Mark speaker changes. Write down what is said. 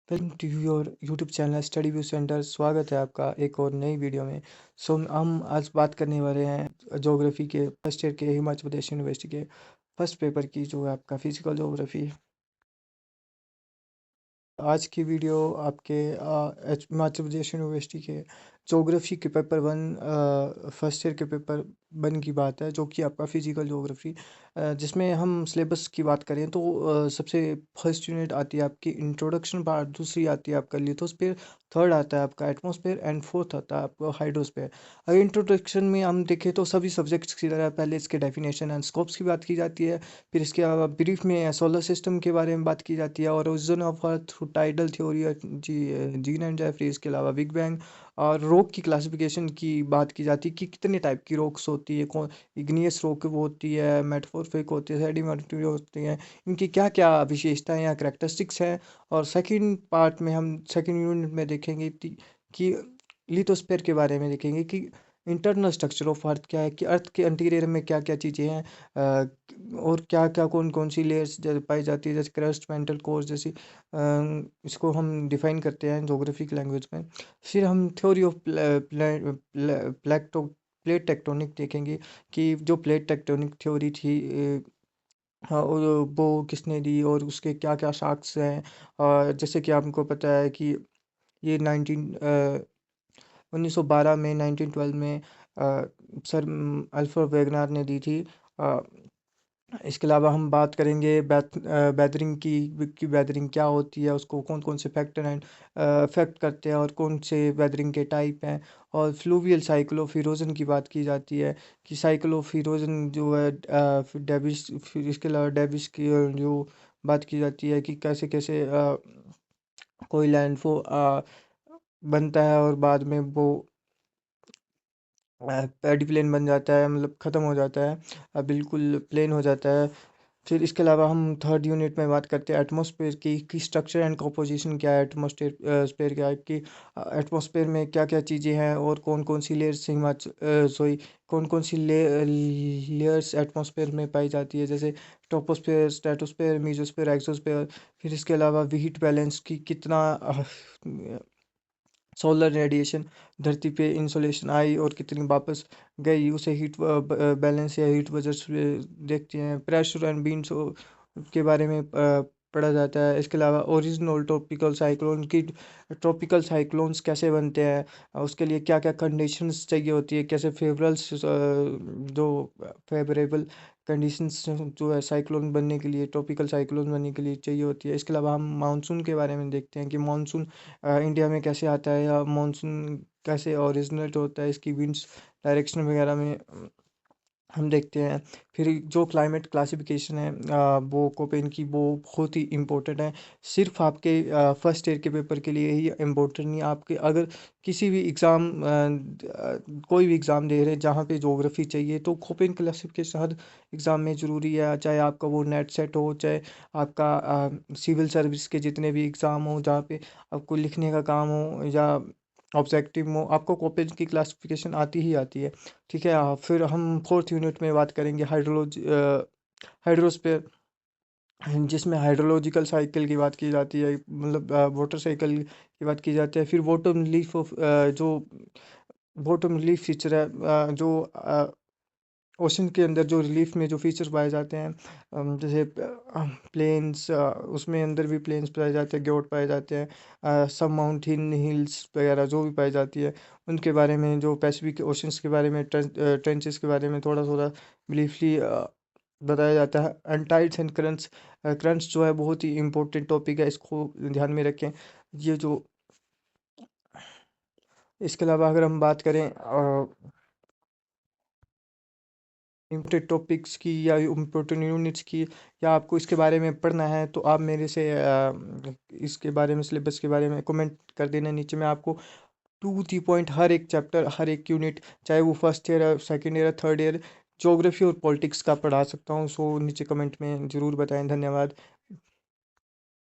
Speaker 1: Welcome to your YouTube channel study view centre. स्वागत है आपका एक और नई वीडियो में। हम आज बात करने वाले हैं ज्योग्राफी के फर्स्ट ईयर के हिमाचल प्रदेश यूनिवर्सिटी के फर्स्ट पेपर की, जो है आपका फिजिकल ज्योग्राफी। आज की वीडियो आपके हिमाचल प्रदेश यूनिवर्सिटी के ज्योग्राफी के पेपर वन फर्स्ट ईयर के पेपर वन की बात है, जो कि आपका फिजिकल ज्योग्राफी, जिसमें हम सिलेबस की बात करें तो सबसे फर्स्ट यूनिट आती है आपकी इंट्रोडक्शन पार्ट, दूसरी आती है आपका लिथोस्फीयर, थर्ड आता है आपका एटमॉस्फेयर एंड फोर्थ आता है आपका हाइड्रोस्फीयर। अगर इंट्रोडक्शन में हम देखें तो सभी सब्जेक्ट्स की तरह पहले इसके डेफिनेशन एंड स्कोप्स की बात की जाती है। फिर इसके अलावा ब्रीफ में सोलर सिस्टम के बारे में बात की जाती है और origin of earth through tidal theory, Jean and Jeffrey. इसके अलावा बिग बैंग और रॉक की क्लासिफिकेशन की बात की जाती है कि कितने टाइप की रॉक्स होती है, कौन इग्नियस रॉक होती है, मेटामॉर्फिक होती है, सेडिमेंट्री होती है, इनकी क्या क्या विशेषताएं या करेक्टरिस्टिक्स हैं। और सेकंड पार्ट में हम सेकंड यूनिट में देखेंगे कि लिथोस्फीयर के बारे में देखेंगे कि इंटरनल स्ट्रक्चर ऑफ अर्थ क्या है, कि अर्थ के इंटीरियर में क्या क्या चीज़ें हैं, और क्या क्या कौन कौन सी लेयर्स पाई जाती है, जैसे क्रस्ट, मेंटल कोर्स जैसी। इसको हम डिफाइन करते हैं ज्योग्राफिक लैंग्वेज में। फिर हम थ्योरी ऑफ प्लेट टेक्टोनिक देखेंगे कि जो प्लेट टेक्टोनिक थ्योरी थी, हाँ, और वो किसने दी और उसके क्या क्या शाख्स हैं। और जैसे कि आपको पता है कि ये 1912 में 1912 में सर अल्फ्रेड वेगनार ने दी थी। अ, इसके अलावा हम बात करेंगे बैदरिंग की बैदरिंग क्या होती है, उसको कौन कौन से फैक्टर एंड अफेक्ट करते हैं और कौन से बैदरिंग के टाइप हैं। और फ्लूवियल साइकिल ऑफ इरोजन की बात की जाती है कि साइकिल ऑफ इरोजन जो है, फिर डेविस, फिर इसके अलावा डेविस की जो बात की जाती है कि कैसे कैसे कोई लैंडफॉल बनता है और बाद में वो पैडी प्लेन बन जाता है, मतलब ख़त्म हो जाता है, बिल्कुल प्लेन हो जाता है। फिर इसके अलावा हम थर्ड यूनिट में बात करते हैं एटमॉस्फेयर की कि स्ट्रक्चर एंड कंपोजिशन क्या है, एटमॉस्फेयर स्पेयर क्या है, कि एटमॉस्फेयर में क्या क्या चीज़ें हैं और कौन कौन सी लेयर्स हिमाचल सॉरी कौन कौन सी लेयर्स एटमॉस्फेयर में पाई जाती है, जैसे टोपोस्फेयर, स्ट्रेटोस्फेयर, मीजोस्फेयर, एक्सोस्फेयर। फिर इसके अलावा हीट बैलेंस की कितना सोलर रेडिएशन धरती पे इंसोलेशन आई और कितनी वापस गई, उसे हीट बैलेंस या हीट बजट देखते हैं। प्रेशर एंड बीन्स के बारे में पढ़ा जाता है। इसके अलावा ओरिजिनल ट्रॉपिकल साइक्लोन की, ट्रॉपिकल साइक्लोन्स कैसे बनते हैं, उसके लिए क्या क्या कंडीशंस चाहिए होती है, कैसे फेवरल्स जो फेवरेबल कंडीशंस जो है साइक्लोन बनने के लिए, ट्रॉपिकल साइक्लोन बनने के लिए चाहिए होती है। इसके अलावा हम मानसून के बारे में देखते हैं कि मानसून इंडिया में कैसे आता है, या मानसून कैसे ओरिजिनेट होता है, इसकी विंड्स डायरेक्शन वगैरह में हम देखते हैं। फिर जो क्लाइमेट क्लासिफिकेशन है, वो कोपेन की, वो बहुत ही इम्पोर्टेंट है। सिर्फ आपके फर्स्ट ईयर के पेपर के लिए ही इम्पोर्टेंट नहीं, आपके अगर किसी भी एग्ज़ाम कोई भी एग्ज़ाम दे रहे हैं जहाँ पे ज्योग्राफी चाहिए, तो कोपेन क्लासिफिकेशन हर एग्ज़ाम में ज़रूरी है। चाहे आपका वो नेट सेट हो, चाहे आपका सिविल सर्विस के जितने भी एग्ज़ाम हो जहाँ पे आपको लिखने का काम हो या ऑब्जेक्टिव हो, आपको कोपेन की क्लासिफिकेशन आती ही आती है। ठीक है। फिर हम फोर्थ यूनिट में बात करेंगे हाइड्रोस्फीयर, जिसमें हाइड्रोलॉजिकल साइकिल की बात की जाती है, मतलब वाटर साइकिल की बात की जाती है। फिर बॉटम लीफ ऑफ जो बॉटम लीफ फीचर है, जो ओशन के अंदर जो रिलीफ में जो फीचर्स पाए जाते हैं, जैसे प्लेन्स, उसमें अंदर भी प्लेन्स पाए जाते हैं, ग्योट पाए जाते हैं, सब माउंटेन हिल्स वगैरह जो भी पाई जाती है, उनके बारे में, जो पैसिफिक ओशंस के बारे में, ट्रेंचेस के बारे में थोड़ा थोड़ा ब्रीफली बताया जाता है। And tides and currents, currents जो है बहुत ही इंपॉर्टेंट टॉपिक है, इसको ध्यान में रखें। ये जो इसके अलावा अगर हम बात करें इम्पोर्टेंट टॉपिक्स की या इम्पोर्टेंट यूनिट्स की, या आपको इसके बारे में पढ़ना है, तो आप मेरे से इसके बारे में, सिलेबस के बारे में कमेंट कर देना नीचे। मैं आपको टू दी पॉइंट हर एक चैप्टर, हर एक यूनिट, चाहे वो first year, second year, third year, geography और पॉलिटिक्स का पढ़ा सकता हूँ। सो नीचे कमेंट में ज़रूर बताएं। धन्यवाद।